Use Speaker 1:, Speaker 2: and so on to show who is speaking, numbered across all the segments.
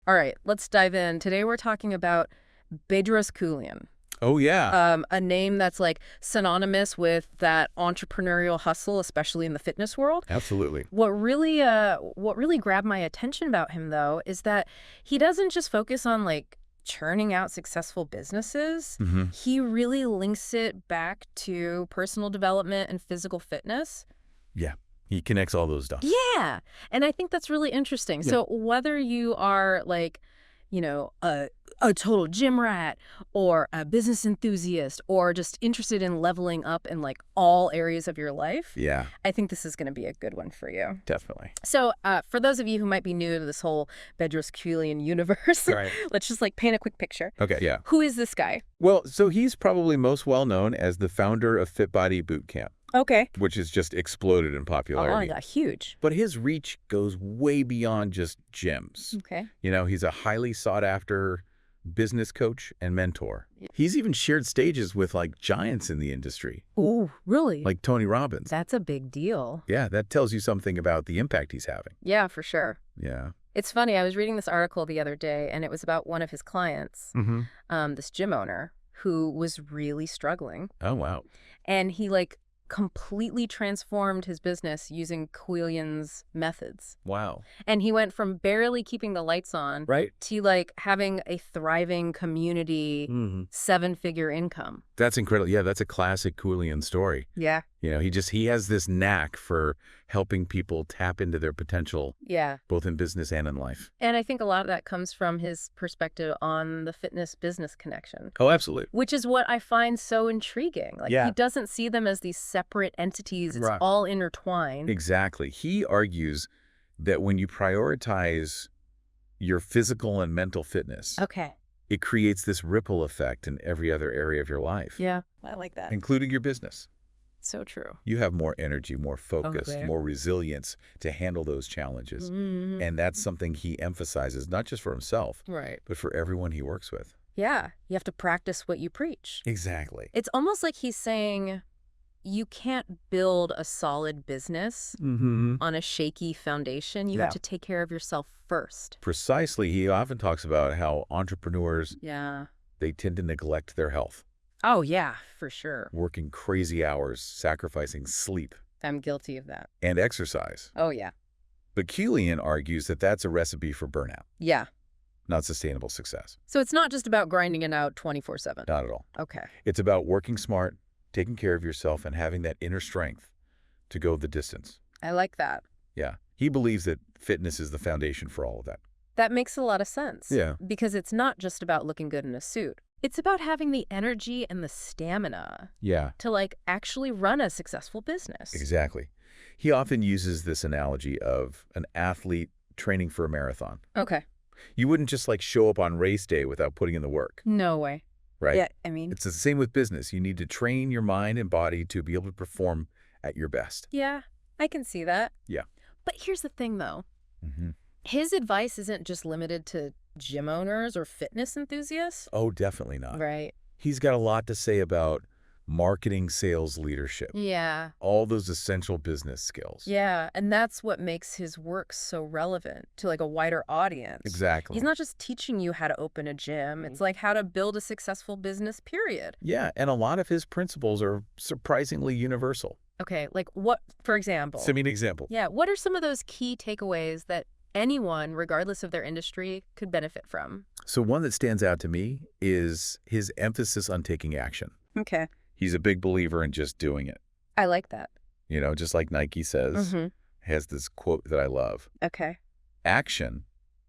Speaker 1: All right, let's dive in. Today we're talking about Bedros Keuilian.
Speaker 2: Oh, yeah.
Speaker 1: A name that's like synonymous with that entrepreneurial hustle, especially in the fitness world.
Speaker 2: Absolutely.
Speaker 1: What really grabbed my attention about him, though, is that he doesn't just focus on like churning out successful businesses.
Speaker 2: hmm
Speaker 1: He really links it back to personal development and physical fitness.
Speaker 2: Yeah. He connects all those dots.
Speaker 1: Yeah, and I think that's really interesting.
Speaker 2: Yeah.
Speaker 1: So whether you are like, a total gym rat or a business enthusiast or just interested in leveling up in like all areas of your life,
Speaker 2: Yeah,
Speaker 1: I think this is going to be a good one for you.
Speaker 2: definitely.
Speaker 1: So for those of you who might be new to this whole Bedros Keuilian universe,
Speaker 2: Right.
Speaker 1: let's just like paint a quick picture.
Speaker 2: Okay, yeah.
Speaker 1: Who is this guy?
Speaker 2: Well, so he's probably most well known as the founder of Fit Body Boot Camp,
Speaker 1: Okay.
Speaker 2: which has just exploded in
Speaker 1: Oh,
Speaker 2: popularity.
Speaker 1: yeah, huge.
Speaker 2: But his reach goes way beyond just gyms.
Speaker 1: Okay.
Speaker 2: He's a highly sought after business coach and mentor.
Speaker 1: Yeah.
Speaker 2: He's even shared stages with like giants in the industry,
Speaker 1: Oh, really?
Speaker 2: like Tony Robbins.
Speaker 1: That's a big deal.
Speaker 2: Yeah, that tells you something about the impact he's having.
Speaker 1: Yeah, for sure.
Speaker 2: Yeah.
Speaker 1: It's funny, I was reading this article the other day, and it was about one of his clients, this gym owner, who was really struggling.
Speaker 2: Oh, wow.
Speaker 1: And he, like, completely transformed his business using Keuilian's methods.
Speaker 2: Wow.
Speaker 1: And he went from barely keeping the lights on
Speaker 2: Right?
Speaker 1: to, like, having a thriving community, seven-figure income.
Speaker 2: That's incredible. Yeah, that's a classic Keuilian story.
Speaker 1: Yeah.
Speaker 2: He has this knack for helping people tap into their potential,
Speaker 1: Yeah.
Speaker 2: both in business and in life.
Speaker 1: And I think a lot of that comes from his perspective on the fitness-business connection.
Speaker 2: Oh, absolutely.
Speaker 1: Which is what I find so intriguing. Like,
Speaker 2: Yeah.
Speaker 1: he doesn't see them as these separate entities. It's
Speaker 2: Right.
Speaker 1: all intertwined.
Speaker 2: Exactly. He argues that when you prioritize your physical and mental fitness,
Speaker 1: Okay.
Speaker 2: it creates this ripple effect in every other area of your life,
Speaker 1: Yeah, I like that.
Speaker 2: including your business.
Speaker 1: So true.
Speaker 2: You have more energy, more focus,
Speaker 1: Okay.
Speaker 2: more resilience to handle those challenges. And that's something he emphasizes, not just for himself,
Speaker 1: Right.
Speaker 2: but for everyone he works with.
Speaker 1: Yeah, you have to practice what you preach.
Speaker 2: Exactly.
Speaker 1: It's almost like he's saying you can't build a solid business
Speaker 2: Mm-hmm.
Speaker 1: on a shaky foundation. You
Speaker 2: Yeah.
Speaker 1: have to take care of yourself first.
Speaker 2: Precisely. He often talks about how entrepreneurs,
Speaker 1: Yeah.
Speaker 2: they tend to neglect their health,
Speaker 1: Oh, yeah, for sure.
Speaker 2: working crazy hours, sacrificing sleep
Speaker 1: I'm guilty of that.
Speaker 2: and exercise.
Speaker 1: Oh, yeah.
Speaker 2: But Keuilian argues that that's a recipe for burnout,
Speaker 1: Yeah.
Speaker 2: not sustainable success.
Speaker 1: So it's not just about grinding it out 24/7.
Speaker 2: Not at all.
Speaker 1: Okay.
Speaker 2: It's about working smart, taking care of yourself, and having that inner strength to go the distance.
Speaker 1: I like that.
Speaker 2: Yeah. He believes that fitness is the foundation for all of that.
Speaker 1: That makes a lot of sense.
Speaker 2: Yeah.
Speaker 1: Because it's not just about looking good in a suit. It's about having the energy and the stamina
Speaker 2: Yeah,
Speaker 1: to like actually run a successful business.
Speaker 2: exactly. He often uses this analogy of an athlete training for a marathon.
Speaker 1: Okay.
Speaker 2: You wouldn't just like show up on race day without putting in the work,
Speaker 1: No way.
Speaker 2: right?
Speaker 1: Yeah, I mean,
Speaker 2: It's the same with business. You need to train your mind and body to be able to perform at your best.
Speaker 1: yeah, I can see that.
Speaker 2: Yeah.
Speaker 1: But here's the thing, though.
Speaker 2: hmm
Speaker 1: His advice isn't just limited to gym owners or fitness enthusiasts.
Speaker 2: Oh, definitely not.
Speaker 1: Right.
Speaker 2: He's got a lot to say about marketing, sales, leadership,
Speaker 1: Yeah.
Speaker 2: all those essential business skills.
Speaker 1: Yeah. And that's what makes his work so relevant to like a wider audience.
Speaker 2: Exactly.
Speaker 1: He's not just teaching you how to open a gym. It's like how to build a successful business, period.
Speaker 2: Yeah, and a lot of his principles are surprisingly universal.
Speaker 1: Okay. Like what, for example?
Speaker 2: So, I mean, example.
Speaker 1: Yeah. What are some of those key takeaways that anyone, regardless of their industry, could benefit from?
Speaker 2: So one that stands out to me is his emphasis on taking action.
Speaker 1: Okay.
Speaker 2: He's a big believer in just doing it.
Speaker 1: I like that.
Speaker 2: Just like Nike says, has this quote that I love.
Speaker 1: Okay.
Speaker 2: Action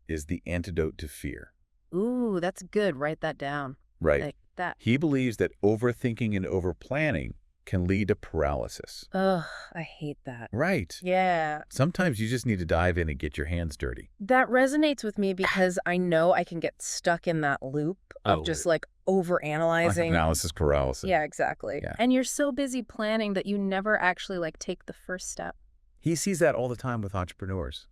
Speaker 2: is the antidote to fear.
Speaker 1: Ooh, that's good. Write that down.
Speaker 2: Right.
Speaker 1: Like that.
Speaker 2: He believes that overthinking and overplanning can lead to paralysis.
Speaker 1: Ugh, I hate that.
Speaker 2: Right.
Speaker 1: Yeah.
Speaker 2: Sometimes you just need to dive in and get your hands dirty.
Speaker 1: That resonates with me because I know I can get stuck in that loop of
Speaker 2: Oh,
Speaker 1: just like overanalyzing.
Speaker 2: Analysis paralysis.
Speaker 1: Yeah, exactly.
Speaker 2: Yeah.
Speaker 1: And you're so busy planning that you never actually like take the first step.
Speaker 2: He sees that all the time with entrepreneurs.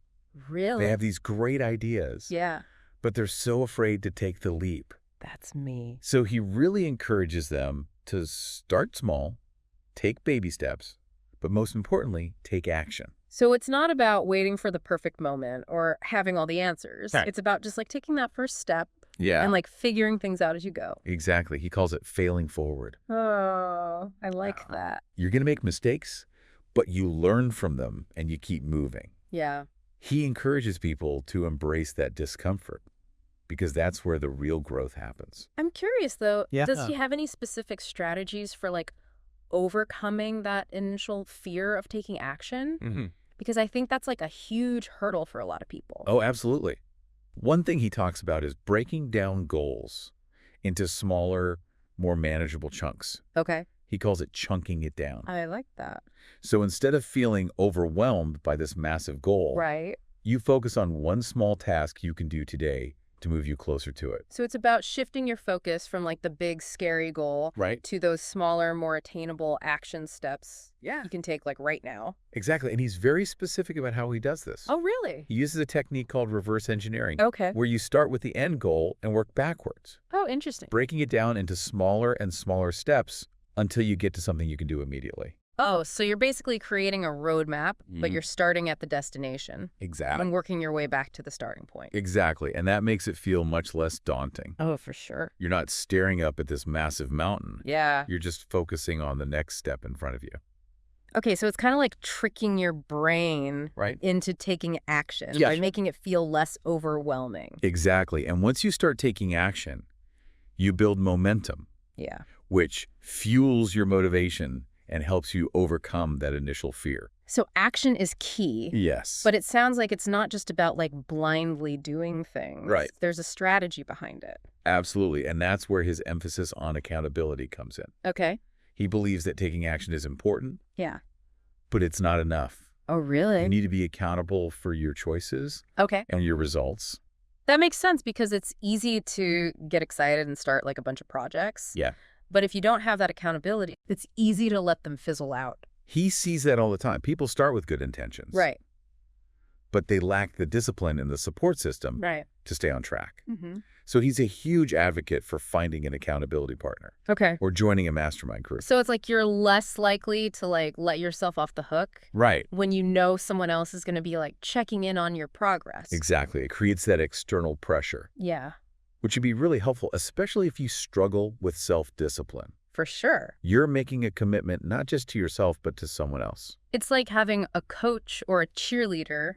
Speaker 1: Really?
Speaker 2: They have these great ideas,
Speaker 1: Yeah.
Speaker 2: but they're so afraid to take the leap.
Speaker 1: That's me.
Speaker 2: So he really encourages them to start small, take baby steps, but most importantly, take action.
Speaker 1: So it's not about waiting for the perfect moment or having all the answers.
Speaker 2: Okay.
Speaker 1: It's about just like taking that first step
Speaker 2: Yeah,
Speaker 1: and like figuring things out as you go.
Speaker 2: exactly. He calls it failing forward.
Speaker 1: Oh, I like that.
Speaker 2: You're going to make mistakes, but you learn from them and you keep moving.
Speaker 1: Yeah.
Speaker 2: He encourages people to embrace that discomfort because that's where the real growth happens.
Speaker 1: I'm curious though,
Speaker 2: Yeah.
Speaker 1: does he have any specific strategies for like overcoming that initial fear of taking action?
Speaker 2: Mm-hmm.
Speaker 1: Because I think that's like a huge hurdle for a lot of people.
Speaker 2: Oh, absolutely. One thing he talks about is breaking down goals into smaller, more manageable chunks.
Speaker 1: Okay.
Speaker 2: He calls it chunking it down.
Speaker 1: I like that.
Speaker 2: So instead of feeling overwhelmed by this massive goal,
Speaker 1: Right.
Speaker 2: you focus on one small task you can do today to move you closer to it.
Speaker 1: So it's about shifting your focus from like the big scary goal
Speaker 2: Right?
Speaker 1: to those smaller, more attainable action steps
Speaker 2: Yeah.
Speaker 1: you can take like right now.
Speaker 2: Exactly. And he's very specific about how he does this.
Speaker 1: Oh, really?
Speaker 2: He uses a technique called reverse engineering,
Speaker 1: Okay.
Speaker 2: where you start with the end goal and work backwards,
Speaker 1: Oh, interesting.
Speaker 2: breaking it down into smaller and smaller steps until you get to something you can do immediately.
Speaker 1: Oh, so you're basically creating a roadmap, but
Speaker 2: Mhm.
Speaker 1: you're starting at the destination
Speaker 2: Exactly.
Speaker 1: and working your way back to the starting point.
Speaker 2: Exactly. And that makes it feel much less daunting.
Speaker 1: Oh, for sure.
Speaker 2: You're not staring up at this massive mountain.
Speaker 1: Yeah.
Speaker 2: You're just focusing on the next step in front of you.
Speaker 1: Okay, so it's kind of like tricking your brain
Speaker 2: Right?
Speaker 1: into taking action
Speaker 2: Yeah.
Speaker 1: by making it feel less overwhelming.
Speaker 2: Exactly. And once you start taking action, you build momentum,
Speaker 1: Yeah.
Speaker 2: which fuels your motivation and helps you overcome that initial fear.
Speaker 1: So action is key.
Speaker 2: Yes.
Speaker 1: But it sounds like it's not just about like blindly doing things.
Speaker 2: Right.
Speaker 1: There's a strategy behind it.
Speaker 2: Absolutely. And that's where his emphasis on accountability comes in.
Speaker 1: Okay.
Speaker 2: He believes that taking action is important,
Speaker 1: Yeah.
Speaker 2: but it's not enough.
Speaker 1: Oh,
Speaker 2: You
Speaker 1: really?
Speaker 2: need to be accountable for your choices
Speaker 1: Okay.
Speaker 2: and your results.
Speaker 1: That makes sense because it's easy to get excited and start like a bunch of projects.
Speaker 2: Yeah.
Speaker 1: But if you don't have that accountability, it's easy to let them fizzle out.
Speaker 2: He sees that all the time. People start with good intentions,
Speaker 1: Right.
Speaker 2: but they lack the discipline and the support system
Speaker 1: Right.
Speaker 2: to stay on track.
Speaker 1: Mm-hmm.
Speaker 2: So he's a huge advocate for finding an accountability partner
Speaker 1: Okay.
Speaker 2: or joining a mastermind group.
Speaker 1: So it's like you're less likely to like let yourself off the hook
Speaker 2: Right.
Speaker 1: when you know someone else is going to be like checking in on your progress.
Speaker 2: Exactly. It creates that external pressure,
Speaker 1: Yeah,
Speaker 2: which would be really helpful, especially if you struggle with self-discipline.
Speaker 1: for sure.
Speaker 2: You're making a commitment not just to yourself, but to someone else.
Speaker 1: It's like having a coach or a cheerleader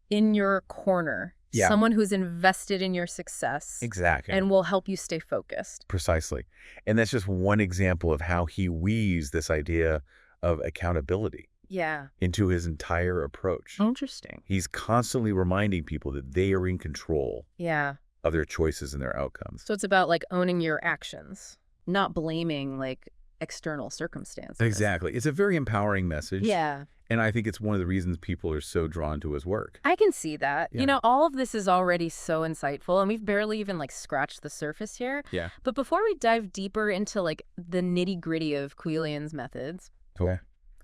Speaker 1: in your corner.
Speaker 2: Yeah.
Speaker 1: Someone who's invested in your success
Speaker 2: Exactly.
Speaker 1: and will help you stay focused.
Speaker 2: Precisely. And that's just one example of how he weaves this idea of accountability
Speaker 1: Yeah.
Speaker 2: into his entire approach.
Speaker 1: Interesting.
Speaker 2: He's constantly reminding people that they are in control
Speaker 1: Yeah.
Speaker 2: of their choices and their outcomes.
Speaker 1: So it's about like owning your actions, not blaming like external circumstances.
Speaker 2: Exactly. It's a very empowering message.
Speaker 1: Yeah.
Speaker 2: And I think it's one of the reasons people are so drawn to his work.
Speaker 1: I can see that.
Speaker 2: Yeah.
Speaker 1: You know, all of this is already so insightful, and we've barely even like scratched the surface here.
Speaker 2: Yeah.
Speaker 1: But before we dive deeper into like the nitty gritty of Keuilian's methods,
Speaker 2: Okay.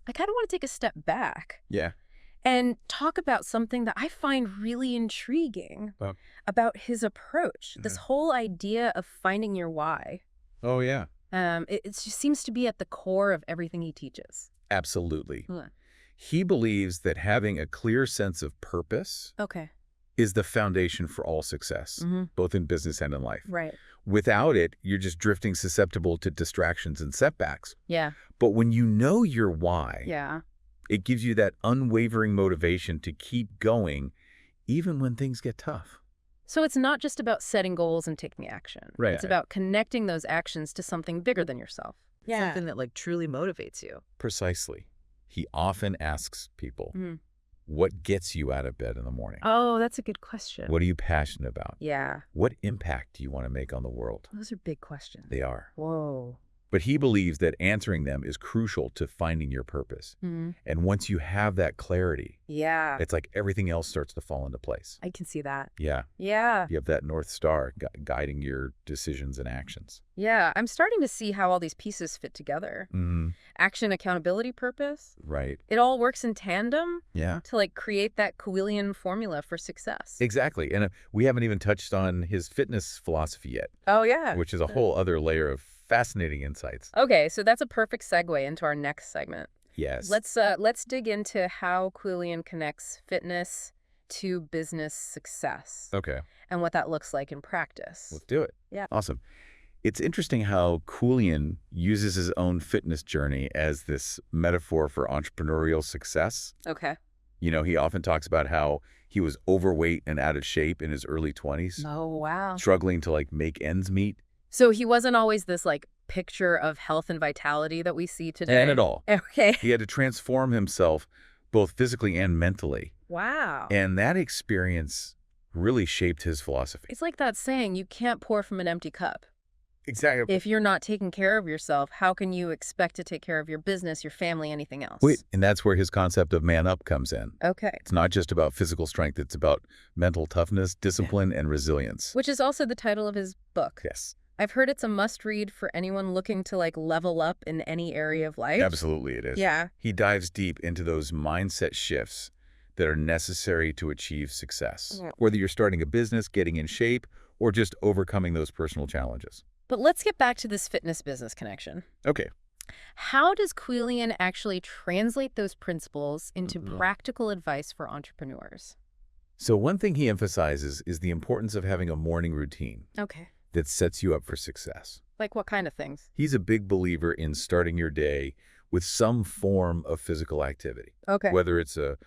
Speaker 1: I kind of want to take a step back
Speaker 2: Yeah.
Speaker 1: and talk about something that I find really intriguing
Speaker 2: Well.
Speaker 1: about his approach. This whole idea of finding your why.
Speaker 2: Oh, yeah.
Speaker 1: It just seems to be at the core of everything he teaches.
Speaker 2: Absolutely.
Speaker 1: Yeah.
Speaker 2: He believes that having a clear sense of purpose
Speaker 1: Okay.
Speaker 2: is the foundation for all success,
Speaker 1: Mm-hmm.
Speaker 2: both in business and in life.
Speaker 1: Right.
Speaker 2: Without it, you're just drifting susceptible to distractions and setbacks.
Speaker 1: Yeah.
Speaker 2: But when you know your why,
Speaker 1: Yeah.
Speaker 2: it gives you that unwavering motivation to keep going even when things get tough.
Speaker 1: So it's not just about setting goals and taking action.
Speaker 2: Right.
Speaker 1: It's about connecting those actions to something bigger than yourself.
Speaker 3: Something that like truly motivates you.
Speaker 2: Precisely. He often asks people,
Speaker 1: Mhm.
Speaker 2: what gets you out of bed in the morning?
Speaker 1: Oh, that's a good question.
Speaker 2: What are you passionate about?
Speaker 1: Yeah.
Speaker 2: What impact do you want to make on the world?
Speaker 1: Those are big questions.
Speaker 2: They are.
Speaker 1: Whoa.
Speaker 2: But he believes that answering them is crucial to finding your purpose.
Speaker 1: Mm-hmm.
Speaker 2: And once you have that clarity,
Speaker 1: Yeah.
Speaker 2: it's like everything else starts to fall into place.
Speaker 1: I can see that.
Speaker 2: Yeah.
Speaker 1: Yeah.
Speaker 2: You have that North Star guiding your decisions and actions.
Speaker 1: Yeah. I'm starting to see how all these pieces fit together. Action, accountability, purpose.
Speaker 2: Right.
Speaker 1: It all works in tandem
Speaker 2: Yeah.
Speaker 1: to like create that Keuilian formula for success.
Speaker 2: Exactly. And we haven't even touched on his fitness philosophy yet,
Speaker 1: Oh, yeah.
Speaker 2: which is a whole other layer of fascinating insights.
Speaker 1: Okay, so that's a perfect segue into our next segment.
Speaker 2: Yes.
Speaker 1: Let's dig into how Keuilian connects fitness to business success
Speaker 2: Okay,
Speaker 1: and what that looks like in practice.
Speaker 2: let's do it.
Speaker 1: Yeah.
Speaker 2: Awesome. It's interesting how Keuilian uses his own fitness journey as this metaphor for entrepreneurial success.
Speaker 1: Okay.
Speaker 2: You know, he often talks about how he was overweight and out of shape in his early 20s,
Speaker 1: Oh, wow.
Speaker 2: struggling to like make ends meet.
Speaker 1: So he wasn't always this like picture of health and vitality that we see today.
Speaker 2: And at all.
Speaker 1: Okay.
Speaker 2: He had to transform himself both physically and mentally.
Speaker 1: Wow.
Speaker 2: And that experience really shaped his philosophy.
Speaker 1: It's like that saying, you can't pour from an empty cup.
Speaker 2: Exactly.
Speaker 1: If you're not taking care of yourself, how can you expect to take care of your business, your family, anything else?
Speaker 2: Wait, and that's where his concept of man up comes in.
Speaker 1: Okay.
Speaker 2: It's not just about physical strength, it's about mental toughness, discipline, and resilience.
Speaker 1: Which is also the title of his book.
Speaker 2: Yes,
Speaker 1: I've heard it's a must-read for anyone looking to like level up in any area of life.
Speaker 2: absolutely it is.
Speaker 1: Yeah.
Speaker 2: He dives deep into those mindset shifts that are necessary to achieve success,
Speaker 1: Yeah.
Speaker 2: whether you're starting a business, getting in shape, or just overcoming those personal challenges.
Speaker 1: But let's get back to this fitness business connection.
Speaker 2: Okay.
Speaker 1: How does Keuilian actually translate those principles into practical advice for entrepreneurs?
Speaker 2: So one thing he emphasizes is the importance of having a morning routine
Speaker 1: Okay.
Speaker 2: that sets you up for success.
Speaker 1: Like what kind of things?
Speaker 2: He's a big believer in starting your day with some form of physical activity,
Speaker 1: Okay.
Speaker 2: whether it's a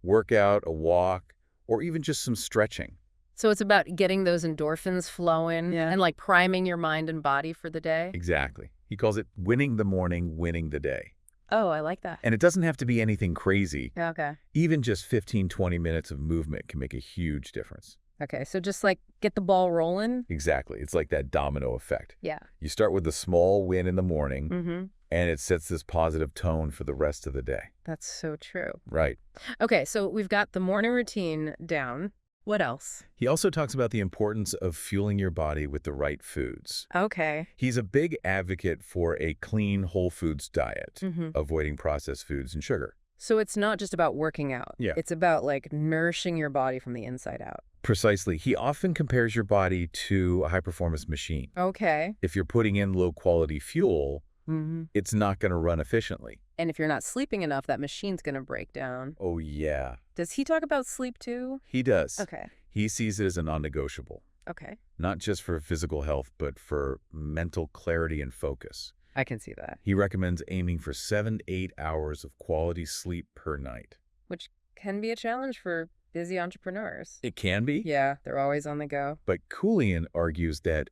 Speaker 2: workout, a walk, or even just some stretching.
Speaker 1: So it's about getting those endorphins flowing
Speaker 3: Yeah.
Speaker 1: and like priming your mind and body for the day?
Speaker 2: Exactly. He calls it winning the morning, winning the day.
Speaker 1: Oh, I like that.
Speaker 2: And it doesn't have to be anything crazy.
Speaker 1: Okay.
Speaker 2: Even just 15, 20 minutes of movement can make a huge difference.
Speaker 1: Okay, so just like get the ball rolling?
Speaker 2: Exactly. It's like that domino effect.
Speaker 1: Yeah.
Speaker 2: You start with the small win in the morning,
Speaker 1: Mm-hmm.
Speaker 2: and it sets this positive tone for the rest of the day.
Speaker 1: That's so true.
Speaker 2: Right.
Speaker 1: Okay, so we've got the morning routine down. What else?
Speaker 2: He also talks about the importance of fueling your body with the right foods.
Speaker 1: Okay.
Speaker 2: He's a big advocate for a clean, whole foods diet,
Speaker 1: Mm-hmm.
Speaker 2: avoiding processed foods and sugar.
Speaker 1: So it's not just about working out.
Speaker 2: Yeah.
Speaker 1: It's about like nourishing your body from the inside out.
Speaker 2: Precisely. He often compares your body to a high-performance machine.
Speaker 1: Okay.
Speaker 2: If you're putting in low-quality fuel,
Speaker 1: Mm-hmm.
Speaker 2: it's not going to run efficiently.
Speaker 1: And if you're not sleeping enough, that machine's going to break down.
Speaker 2: Oh, yeah.
Speaker 1: Does he talk about sleep too?
Speaker 2: He does.
Speaker 1: Okay.
Speaker 2: He sees it as a non-negotiable,
Speaker 1: Okay.
Speaker 2: not just for physical health, but for mental clarity and focus.
Speaker 1: I can see that.
Speaker 2: He recommends aiming for 7 to 8 hours of quality sleep per night.
Speaker 1: Which can be a challenge for busy entrepreneurs.
Speaker 2: It can be,
Speaker 1: Yeah, they're always on the go.
Speaker 2: but Keuilian argues that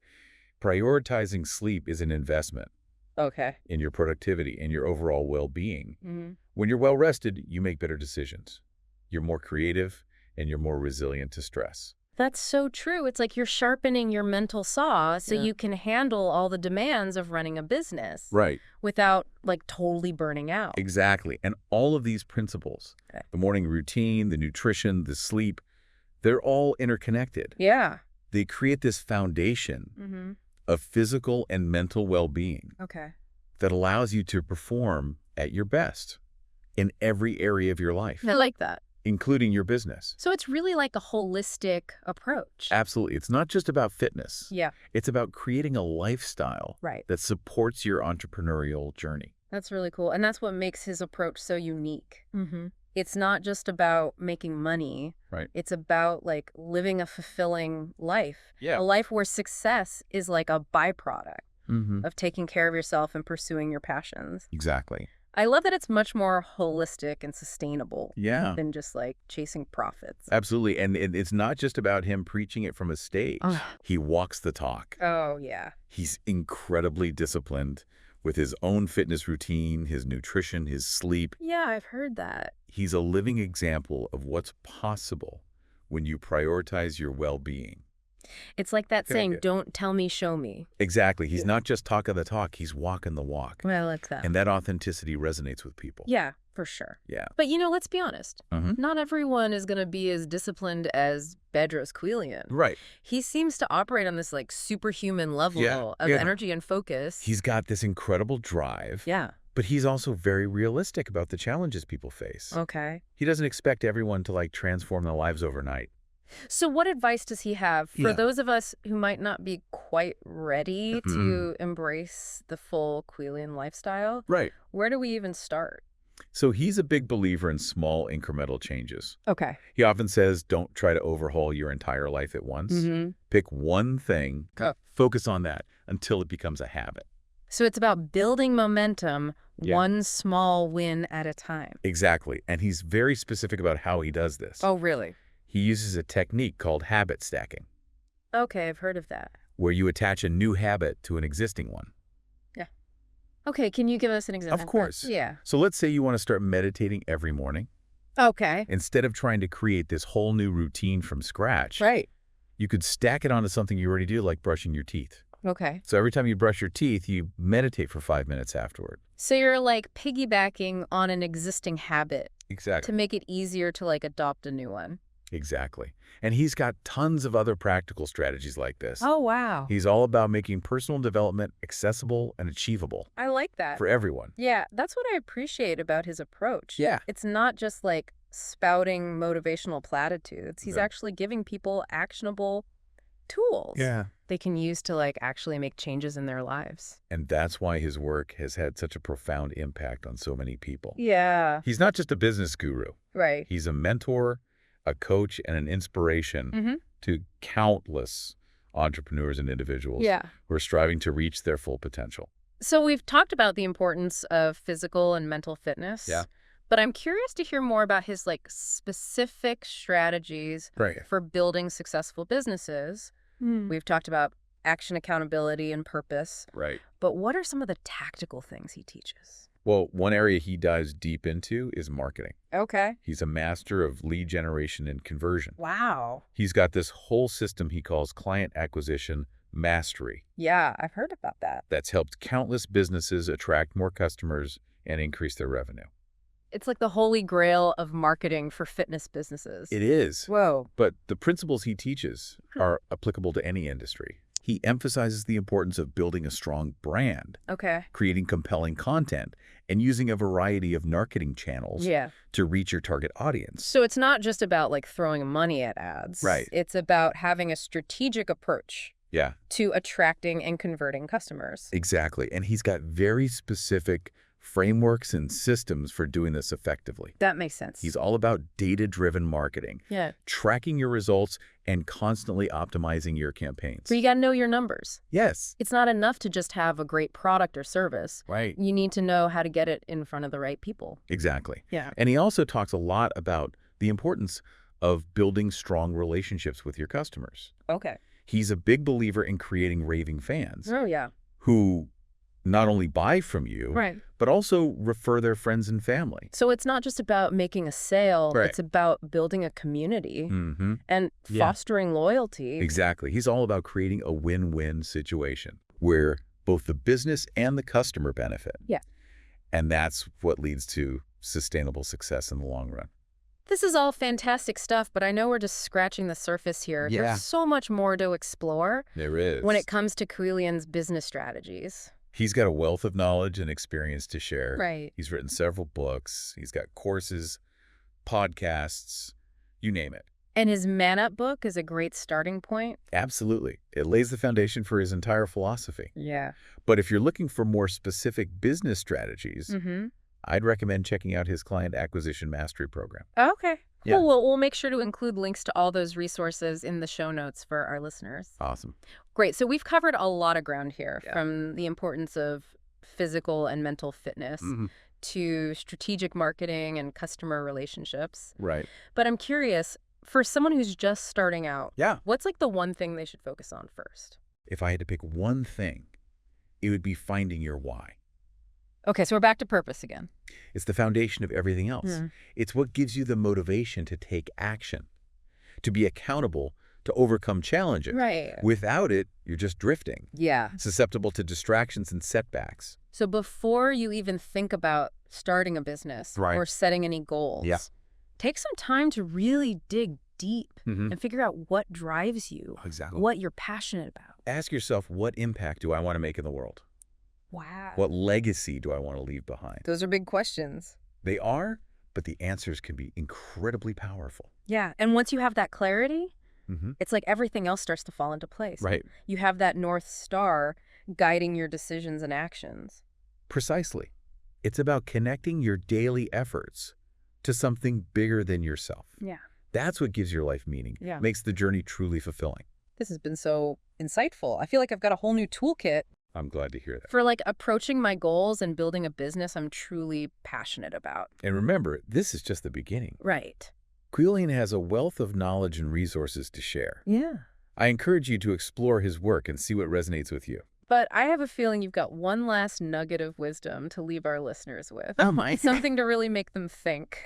Speaker 2: prioritizing sleep is an investment
Speaker 1: Okay.
Speaker 2: in your productivity and your overall well-being.
Speaker 1: Mm-hmm.
Speaker 2: When you're well-rested, you make better decisions. You're more creative, and you're more resilient to stress.
Speaker 1: That's so true. It's like you're sharpening your mental saw so
Speaker 3: Yeah.
Speaker 1: you can handle all the demands of running a business
Speaker 2: Right.
Speaker 1: without like totally burning out.
Speaker 2: Exactly. And all of these principles,
Speaker 1: Okay.
Speaker 2: the morning routine, the nutrition, the sleep, they're all interconnected.
Speaker 1: Yeah.
Speaker 2: They create this foundation
Speaker 1: Mm-hmm.
Speaker 2: of physical and mental well-being
Speaker 1: Okay.
Speaker 2: that allows you to perform at your best in every area of your life,
Speaker 1: I like that.
Speaker 2: including your business.
Speaker 1: So it's really like a holistic approach.
Speaker 2: Absolutely. It's not just about fitness.
Speaker 1: Yeah.
Speaker 2: It's about creating a lifestyle
Speaker 1: Right.
Speaker 2: that supports your entrepreneurial journey.
Speaker 1: That's really cool. And that's what makes his approach so unique. Mm-hmm. It's not just about making money.
Speaker 2: Right.
Speaker 1: It's about like living a fulfilling life.
Speaker 2: Yeah.
Speaker 1: A life where success is like a byproduct
Speaker 2: Mm-hmm.
Speaker 1: of taking care of yourself and pursuing your passions.
Speaker 2: Exactly.
Speaker 1: I love that it's much more holistic and sustainable
Speaker 2: Yeah.
Speaker 1: than just like chasing profits.
Speaker 2: Absolutely. And it's not just about him preaching it from a stage.
Speaker 1: Ugh.
Speaker 2: He walks the talk.
Speaker 1: Oh, yeah.
Speaker 2: He's incredibly disciplined with his own fitness routine, his nutrition, his sleep.
Speaker 1: Yeah, I've heard that.
Speaker 2: He's a living example of what's possible when you prioritize your well-being.
Speaker 1: It's like that
Speaker 2: Very
Speaker 1: saying,
Speaker 2: good.
Speaker 1: don't tell me, show me.
Speaker 2: Exactly. He's not just talking the talk, he's walking the walk.
Speaker 1: Well, like that.
Speaker 2: And that authenticity resonates with people.
Speaker 1: Yeah, for sure.
Speaker 2: Yeah.
Speaker 1: But, let's be honest.
Speaker 2: Mhm.
Speaker 1: Not everyone is going to be as disciplined as Bedros Keuilian.
Speaker 2: Right.
Speaker 1: He seems to operate on this like superhuman level of
Speaker 2: Yeah.
Speaker 1: energy and focus.
Speaker 2: He's got this incredible drive,
Speaker 1: Yeah.
Speaker 2: but he's also very realistic about the challenges people face.
Speaker 1: Okay.
Speaker 2: He doesn't expect everyone to like transform their lives overnight.
Speaker 1: So what advice does he have for
Speaker 2: Yeah.
Speaker 1: those of us who might not be quite ready to embrace the full Keuilian lifestyle?
Speaker 2: Right.
Speaker 1: Where do we even start?
Speaker 2: So he's a big believer in small incremental changes.
Speaker 1: Okay.
Speaker 2: He often says, don't try to overhaul your entire life at once.
Speaker 1: Mm-hmm.
Speaker 2: Pick one thing, focus on that until it becomes a habit.
Speaker 1: So it's about building momentum
Speaker 2: Yeah.
Speaker 1: one small win at a time.
Speaker 2: Exactly. And he's very specific about how he does this.
Speaker 1: Oh, really?
Speaker 2: He uses a technique called habit stacking,
Speaker 1: Okay, I've heard of that.
Speaker 2: where you attach a new habit to an existing one.
Speaker 1: Okay, can you give us an example?
Speaker 2: Of course.
Speaker 1: Yeah.
Speaker 2: So let's say you want to start meditating every morning.
Speaker 1: Okay.
Speaker 2: Instead of trying to create this whole new routine from scratch,
Speaker 1: Right.
Speaker 2: you could stack it onto something you already do, like brushing your teeth.
Speaker 1: Okay.
Speaker 2: So every time you brush your teeth, you meditate for 5 minutes afterward.
Speaker 1: So you're like piggybacking on an existing habit to
Speaker 2: Exactly.
Speaker 1: make it easier to like adopt a new one.
Speaker 2: Exactly. And he's got tons of other practical strategies like this.
Speaker 1: Oh, wow.
Speaker 2: He's all about making personal development accessible and achievable
Speaker 1: I like that.
Speaker 2: for everyone.
Speaker 1: Yeah, that's what I appreciate about his approach.
Speaker 2: Yeah.
Speaker 1: It's not just like spouting motivational platitudes. He's
Speaker 2: No.
Speaker 1: actually giving people actionable tools they can use to like actually make changes in their lives.
Speaker 2: And that's why his work has had such a profound impact on so many people.
Speaker 1: Yeah.
Speaker 2: He's not just a business guru.
Speaker 1: Right.
Speaker 2: He's a mentor, a coach, and an inspiration
Speaker 1: Mm-hmm.
Speaker 2: to countless entrepreneurs and individuals
Speaker 1: Yeah.
Speaker 2: who are striving to reach their full potential.
Speaker 1: So we've talked about the importance of physical and mental fitness.
Speaker 2: Yeah.
Speaker 1: But I'm curious to hear more about his like specific strategies
Speaker 2: Right.
Speaker 1: for building successful businesses. We've talked about action, accountability, and purpose.
Speaker 2: Right.
Speaker 1: But what are some of the tactical things he teaches?
Speaker 2: Well, one area he dives deep into is marketing.
Speaker 1: Okay.
Speaker 2: He's a master of lead generation and conversion.
Speaker 1: Wow.
Speaker 2: He's got this whole system he calls client acquisition mastery
Speaker 1: Yeah, I've heard about that.
Speaker 2: that's helped countless businesses attract more customers and increase their revenue.
Speaker 1: It's like the holy grail of marketing for fitness businesses.
Speaker 2: It is.
Speaker 1: Whoa.
Speaker 2: But the principles he teaches are applicable to any industry. He emphasizes the importance of building a strong brand,
Speaker 1: Okay.
Speaker 2: creating compelling content, and using a variety of marketing channels
Speaker 1: Yeah.
Speaker 2: to reach your target audience.
Speaker 1: So it's not just about like throwing money at ads.
Speaker 2: Right.
Speaker 1: It's about having a strategic approach
Speaker 2: Yeah,
Speaker 1: to attracting and converting customers.
Speaker 2: exactly. And he's got very specific frameworks and systems for doing this effectively.
Speaker 1: That makes sense.
Speaker 2: He's all about data-driven marketing,
Speaker 1: Yeah.
Speaker 2: tracking your results, and constantly optimizing your campaigns.
Speaker 1: So you got to know your numbers.
Speaker 2: Yes.
Speaker 1: It's not enough to just have a great product or service.
Speaker 2: Right.
Speaker 1: You need to know how to get it in front of the right people.
Speaker 2: Exactly.
Speaker 1: Yeah.
Speaker 2: And he also talks a lot about the importance of building strong relationships with your customers.
Speaker 1: Okay.
Speaker 2: He's a big believer in creating raving fans
Speaker 1: Oh, yeah.
Speaker 2: who not only buy from you,
Speaker 1: Right.
Speaker 2: but also refer their friends and family.
Speaker 1: So it's not just about making a sale.
Speaker 2: Right.
Speaker 1: It's about building a community
Speaker 2: Mm-hmm.
Speaker 1: and
Speaker 2: Yeah.
Speaker 1: fostering loyalty.
Speaker 2: Exactly. He's all about creating a win-win situation where both the business and the customer benefit.
Speaker 1: Yeah.
Speaker 2: And that's what leads to sustainable success in the long run.
Speaker 1: This is all fantastic stuff, but I know we're just scratching the surface here.
Speaker 2: Yeah.
Speaker 1: There's so much more to explore
Speaker 2: There is.
Speaker 1: when it comes to Keuilian's business strategies.
Speaker 2: He's got a wealth of knowledge and experience to share.
Speaker 1: Right.
Speaker 2: He's written several books. He's got courses, podcasts, you name it.
Speaker 1: And his Man Up book is a great starting point.
Speaker 2: Absolutely. It lays the foundation for his entire philosophy.
Speaker 1: Yeah.
Speaker 2: But if you're looking for more specific business strategies,
Speaker 1: Mm-hmm.
Speaker 2: I'd recommend checking out his client acquisition mastery program.
Speaker 1: Okay. Cool.
Speaker 2: Yeah.
Speaker 1: Well, we'll make sure to include links to all those resources in the show notes for our listeners.
Speaker 2: Awesome.
Speaker 1: Great. So we've covered a lot of ground here,
Speaker 2: Yeah.
Speaker 1: from the importance of physical and mental fitness
Speaker 2: Mhm.
Speaker 1: to strategic marketing and customer relationships.
Speaker 2: Right.
Speaker 1: But I'm curious, for someone who's just starting out,
Speaker 2: Yeah.
Speaker 1: what's like the one thing they should focus on first?
Speaker 2: If I had to pick one thing, it would be finding your why.
Speaker 1: Okay, so we're back to purpose again.
Speaker 2: It's the foundation of everything else.
Speaker 1: Mm.
Speaker 2: It's what gives you the motivation to take action, to be accountable, to overcome challenges.
Speaker 1: Right.
Speaker 2: Without it, you're just drifting,
Speaker 1: Yeah.
Speaker 2: susceptible to distractions and setbacks.
Speaker 1: So before you even think about starting a business
Speaker 2: Right.
Speaker 1: or setting any goals,
Speaker 2: Yeah.
Speaker 1: take some time to really dig deep
Speaker 2: Mm-hmm.
Speaker 1: and figure out what drives you,
Speaker 2: Exactly.
Speaker 1: what you're passionate about.
Speaker 2: Ask yourself, what impact do I want to make in the world?
Speaker 1: Wow.
Speaker 2: What legacy do I want to leave behind?
Speaker 1: Those are big questions.
Speaker 2: They are, but the answers can be incredibly powerful.
Speaker 1: Yeah. And once you have that clarity,
Speaker 2: Mm-hmm.
Speaker 1: it's like everything else starts to fall into place.
Speaker 2: Right.
Speaker 1: You have that North Star guiding your decisions and actions.
Speaker 2: Precisely. It's about connecting your daily efforts to something bigger than yourself.
Speaker 1: Yeah.
Speaker 2: That's what gives your life meaning,
Speaker 1: Yeah.
Speaker 2: makes the journey truly fulfilling.
Speaker 1: This has been so insightful. I feel like I've got a whole new toolkit
Speaker 2: I'm glad to hear that.
Speaker 1: for like approaching my goals and building a business I'm truly passionate about.
Speaker 2: And remember, this is just the beginning.
Speaker 1: Right.
Speaker 2: Keuilian has a wealth of knowledge and resources to share.
Speaker 1: Yeah.
Speaker 2: I encourage you to explore his work and see what resonates with you.
Speaker 1: But I have a feeling you've got one last nugget of wisdom to leave our listeners with.
Speaker 2: Oh, my.
Speaker 1: Something to really make them think.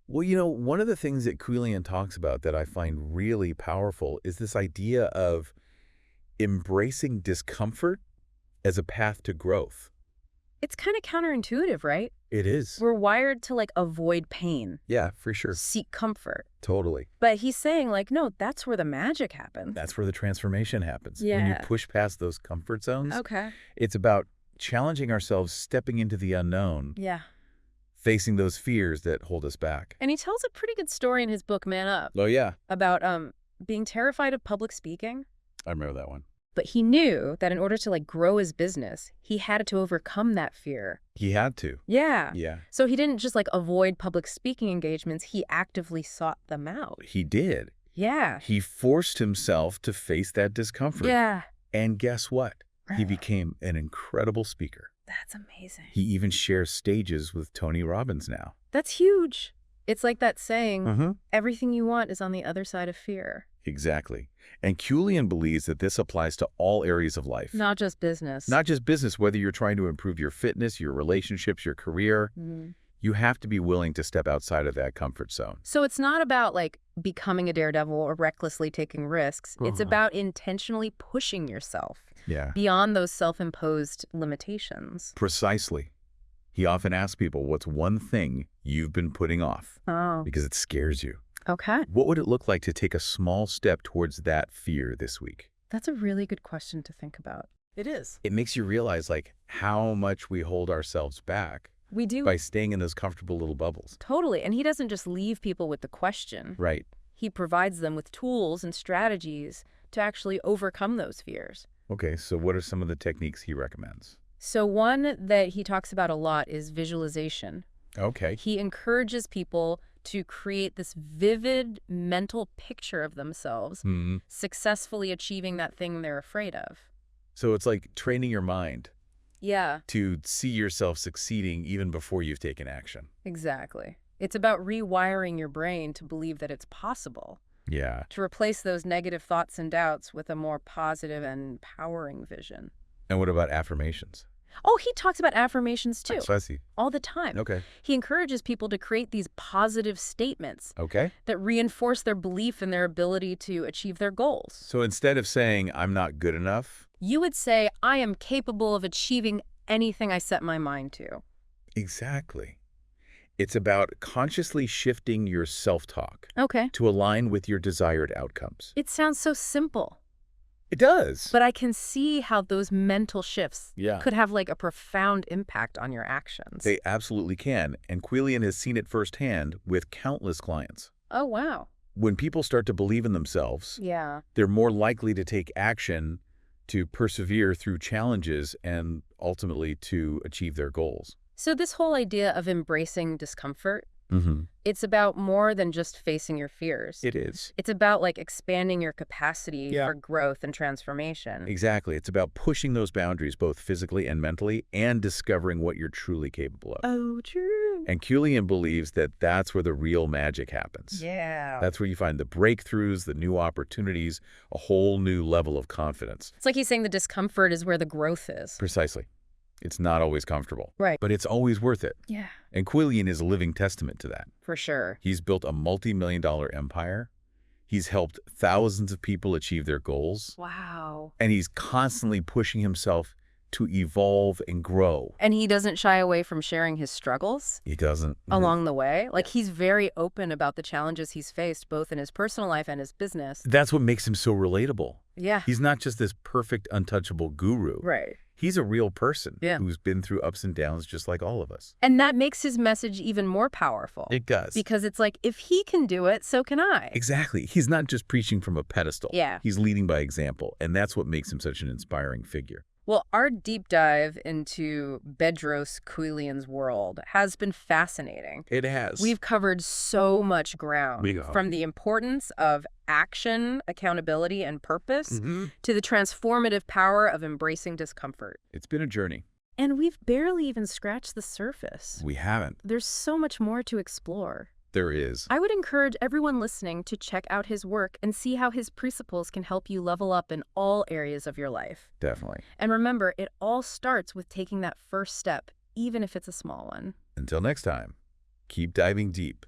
Speaker 2: Well, one of the things that Keuilian talks about that I find really powerful is this idea of embracing discomfort as a path to growth.
Speaker 1: It's kind of counterintuitive, right?
Speaker 2: It is.
Speaker 1: We're wired to like avoid pain,
Speaker 2: Yeah, for sure.
Speaker 1: seek comfort.
Speaker 2: Totally.
Speaker 1: But he's saying like, no, that's where the magic happens.
Speaker 2: That's where the transformation happens. When you
Speaker 1: Yeah.
Speaker 2: push past those comfort zones,
Speaker 1: Okay.
Speaker 2: it's about challenging ourselves, stepping into the unknown,
Speaker 1: Yeah.
Speaker 2: facing those fears that hold us back.
Speaker 1: And he tells a pretty good story in his book, Man Up,
Speaker 2: Oh, yeah.
Speaker 1: about being terrified of public speaking.
Speaker 2: I remember that one.
Speaker 1: But he knew that in order to like grow his business, he had to overcome that fear.
Speaker 2: He had to.
Speaker 1: Yeah.
Speaker 2: Yeah.
Speaker 1: So he didn't just like avoid public speaking engagements, he actively sought them out.
Speaker 2: He did.
Speaker 1: Yeah.
Speaker 2: He forced himself to face that discomfort.
Speaker 1: Yeah.
Speaker 2: And guess what? He
Speaker 1: Right.
Speaker 2: became an incredible speaker.
Speaker 1: That's amazing.
Speaker 2: He even shares stages with Tony Robbins now.
Speaker 1: That's huge. It's like that saying,
Speaker 2: Mm-hmm.
Speaker 1: everything you want is on the other side of fear.
Speaker 2: Exactly. And Keuilian believes that this applies to all areas of life.
Speaker 1: Not just business.
Speaker 2: Not just business, whether you're trying to improve your fitness, your relationships, your career,
Speaker 1: Mhm.
Speaker 2: you have to be willing to step outside of that comfort zone.
Speaker 1: So it's not about like becoming a daredevil or recklessly taking risks. It's
Speaker 2: Uh-huh.
Speaker 1: about intentionally pushing yourself
Speaker 2: Yeah.
Speaker 1: beyond those self-imposed limitations.
Speaker 2: Precisely. He often asks people, what's one thing you've been putting off?
Speaker 1: Oh,
Speaker 2: Because it scares you.
Speaker 1: okay.
Speaker 2: What would it look like to take a small step towards that fear this week?
Speaker 1: That's a really good question to think about.
Speaker 3: It is.
Speaker 2: It makes you realize how much we hold ourselves back
Speaker 1: We do.
Speaker 2: by staying in those comfortable little bubbles.
Speaker 1: Totally. And he doesn't just leave people with the question.
Speaker 2: Right.
Speaker 1: He provides them with tools and strategies to actually overcome those fears.
Speaker 2: Okay, so what are some of the techniques he recommends?
Speaker 1: So one that he talks about a lot is visualization.
Speaker 2: Okay.
Speaker 1: He encourages people to create this vivid mental picture of themselves successfully achieving that thing they're afraid of.
Speaker 2: So it's like training your mind
Speaker 1: Yeah,
Speaker 2: to see yourself succeeding even before you've taken action.
Speaker 1: exactly. It's about rewiring your brain to believe that it's possible,
Speaker 2: Yeah.
Speaker 1: to replace those negative thoughts and doubts with a more positive and empowering vision.
Speaker 2: And what about affirmations?
Speaker 1: Oh, he talks about affirmations too,
Speaker 2: So I see.
Speaker 1: all the time.
Speaker 2: Okay.
Speaker 1: He encourages people to create these positive statements
Speaker 2: Okay.
Speaker 1: that reinforce their belief in their ability to achieve their goals.
Speaker 2: So instead of saying, I'm not good enough,
Speaker 1: You would say, I am capable of achieving anything I set my mind to.
Speaker 2: exactly. It's about consciously shifting your self-talk
Speaker 1: Okay.
Speaker 2: to align with your desired outcomes.
Speaker 1: It sounds so simple,
Speaker 2: It does.
Speaker 1: but I can see how those mental shifts
Speaker 2: Yeah.
Speaker 1: could have like a profound impact on your actions.
Speaker 2: They absolutely can. And Keuilian has seen it firsthand with countless clients.
Speaker 1: Oh, wow.
Speaker 2: When people start to believe in themselves,
Speaker 1: Yeah.
Speaker 2: they're more likely to take action, to persevere through challenges, and ultimately to achieve their goals.
Speaker 1: So this whole idea of embracing discomfort,
Speaker 2: Mm-hmm.
Speaker 1: it's about more than just facing your fears.
Speaker 2: It is.
Speaker 1: It's about like expanding your capacity
Speaker 2: Yeah.
Speaker 1: for growth and transformation.
Speaker 2: Exactly. It's about pushing those boundaries both physically and mentally and discovering what you're truly capable of.
Speaker 1: Oh, true.
Speaker 2: And Keuilian believes that that's where the real magic happens.
Speaker 1: Yeah.
Speaker 2: That's where you find the breakthroughs, the new opportunities, a whole new level of confidence.
Speaker 1: It's like he's saying the discomfort is where the growth is.
Speaker 2: Precisely. It's not always comfortable.
Speaker 1: Right.
Speaker 2: But it's always worth it.
Speaker 1: Yeah.
Speaker 2: And Keuilian is a living testament to that.
Speaker 1: For sure.
Speaker 2: He's built a multi-million-dollar empire. He's helped thousands of people achieve their goals.
Speaker 1: Wow.
Speaker 2: And he's constantly pushing himself to evolve and grow.
Speaker 1: And he doesn't shy away from sharing his struggles
Speaker 2: He doesn't.
Speaker 1: along the way. Like he's very open about the challenges he's faced, both in his personal life and his business.
Speaker 2: That's what makes him so relatable.
Speaker 1: Yeah.
Speaker 2: He's not just this perfect, untouchable guru.
Speaker 1: Right.
Speaker 2: He's a real person
Speaker 1: Yeah.
Speaker 2: who's been through ups and downs just like all of us.
Speaker 1: And that makes his message even more powerful.
Speaker 2: It does.
Speaker 1: Because it's like, if he can do it, so can I.
Speaker 2: Exactly. He's not just preaching from a pedestal.
Speaker 1: Yeah.
Speaker 2: He's leading by example, and that's what makes him such an inspiring figure.
Speaker 1: Well, our deep dive into Bedros Keuilian's world has been fascinating.
Speaker 2: It has.
Speaker 1: We've covered so much ground,
Speaker 2: We have.
Speaker 1: from the importance of action, accountability, and purpose,
Speaker 2: Mm-hmm.
Speaker 1: to the transformative power of embracing discomfort.
Speaker 2: It's been a journey.
Speaker 1: And we've barely even scratched the surface.
Speaker 2: We haven't.
Speaker 1: There's so much more to explore.
Speaker 2: There is.
Speaker 1: I would encourage everyone listening to check out his work and see how his principles can help you level up in all areas of your life.
Speaker 2: Definitely.
Speaker 1: And remember, it all starts with taking that first step, even if it's a small one.
Speaker 2: Until next time, keep diving deep.